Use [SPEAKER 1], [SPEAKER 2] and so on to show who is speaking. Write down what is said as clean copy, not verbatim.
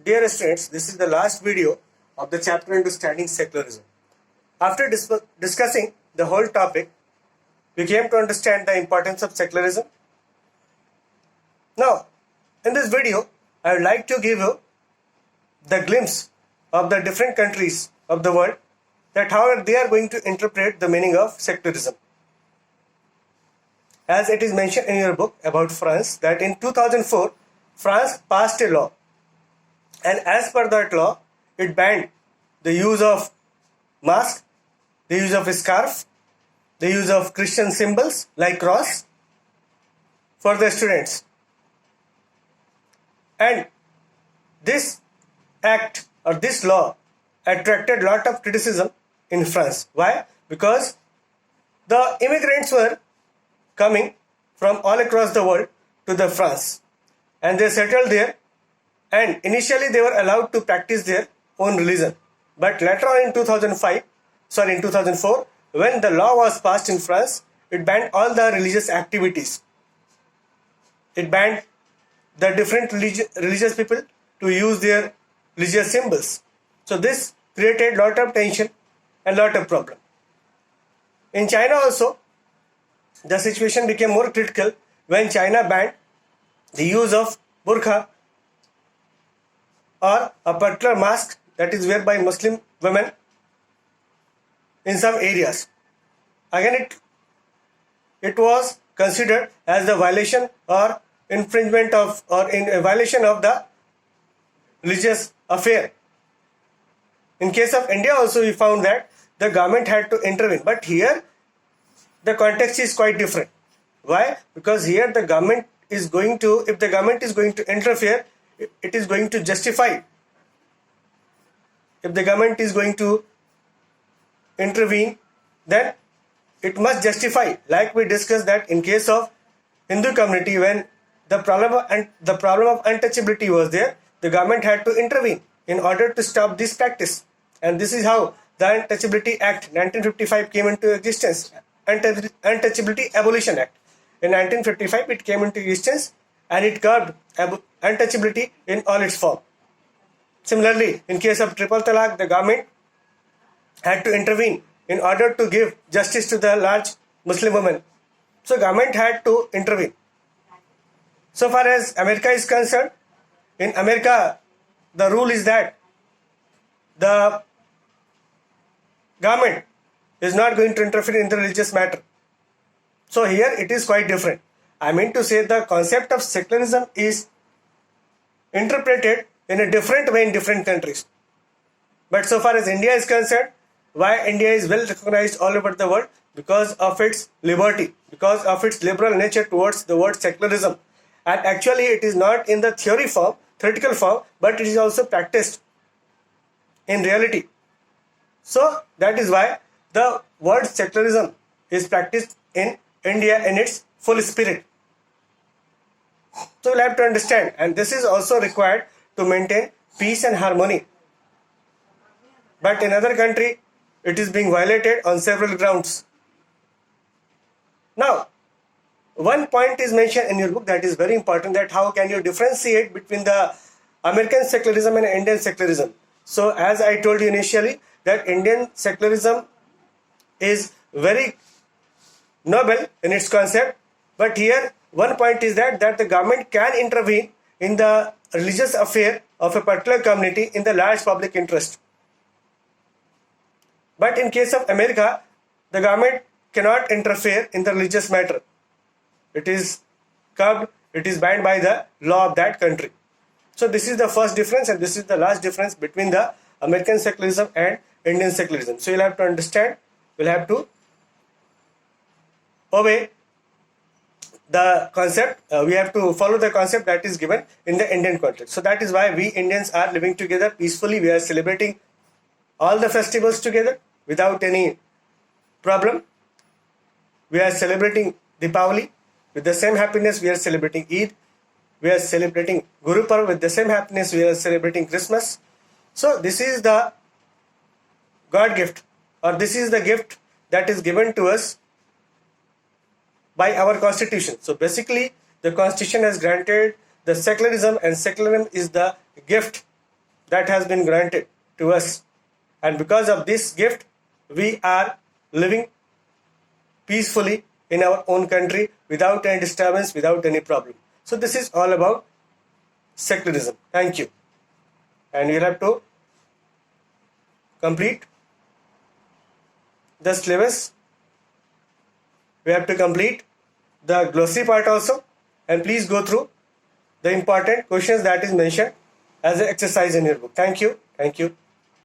[SPEAKER 1] Dear students, this is the last video of the chapter Understanding Secularism. After discussing the whole topic, we came to understand the importance of secularism. Now, in this video, I would like to give you the glimpse of the different countries of the world, that how they are going to interpret the meaning of secularism. As it is mentioned in your book about France, that in 2004, France passed a law, and as per that law, it banned the use of mask, the use of scarf, the use of Christian symbols like cross for the students. And this act or this law attracted a lot of criticism in France. Why? Because the immigrants were coming from all across the world to the France, and they settled there, and initially they were allowed to practice their own religion. But later on in 2004, when the law was passed in France, it banned all the religious activities. It banned the different religious people to use their religious symbols. So this created lot of tension and lot of problem. In China also, the situation became more critical when China banned the use of burqa or a particular mask that is worn by Muslim women in some areas. Again, it was considered as the violation or infringement of or in a violation of the religious affair. In case of India also, we found that the government had to intervene, but here the context is quite different. Why? Because here the government is going to, if the government is going to interfere, it is going to justify. If the government is going to intervene, then it must justify. Like we discussed that in case of Hindu community, when the problem of untouchability was there, the government had to intervene in order to stop this practice. And this is how the Untouchability Act 1955 came into existence. Untouchability Abolition Act. In 1955, it came into existence and it curbed untouchability in all its form. Similarly, in case of triple talaq, the government had to intervene in order to give justice to the large Muslim women. So government had to intervene. So far as America is concerned, in America, the rule is that the government is not going to interfere in the religious matter. So here it is quite different. I mean to say the concept of secularism is interpreted in a different way in different countries. But so far as India is concerned, why India is well recognized all over the world? Because of its liberty, because of its liberal nature towards the word secularism. And actually it is not in the theoretical form, but it is also practiced in reality. So that is why the word secularism is practiced in India in its full spirit. So we'll have to understand, and this is also required to maintain peace and harmony. But in other country, it is being violated on several grounds. Now, one point is mentioned in your book that is very important, that how can you differentiate between the American secularism and Indian secularism. So as I told you initially, that Indian secularism is very noble in its concept, but here one point is that the government can intervene in the religious affair of a particular community in the large public interest. But in case of America, the government cannot interfere in the religious matter. It is curbed, it is banned by the law of that country. So this is the first difference, and this is the last difference between the American secularism and Indian secularism. So you'll have to understand, we'll have to obey the concept, we have to follow the concept that is given in the Indian context. So that is why we Indians are living together peacefully. We are celebrating all the festivals together without any problem. We are celebrating Deepavali with the same happiness we are celebrating Eid. We are celebrating Guru Parv with the same happiness we are celebrating Christmas. So this is the God gift, or this is the gift that is given to us by our constitution. So basically the constitution has granted the secularism, and secularism is the gift that has been granted to us, and because of this gift we are living peacefully in our own country without any disturbance, without any problem. So this is all about secularism. Thank you. And you have to complete the syllabus. We have to complete the glossary part also, and please go through the important questions that is mentioned as an exercise in your book. Thank you. Thank you.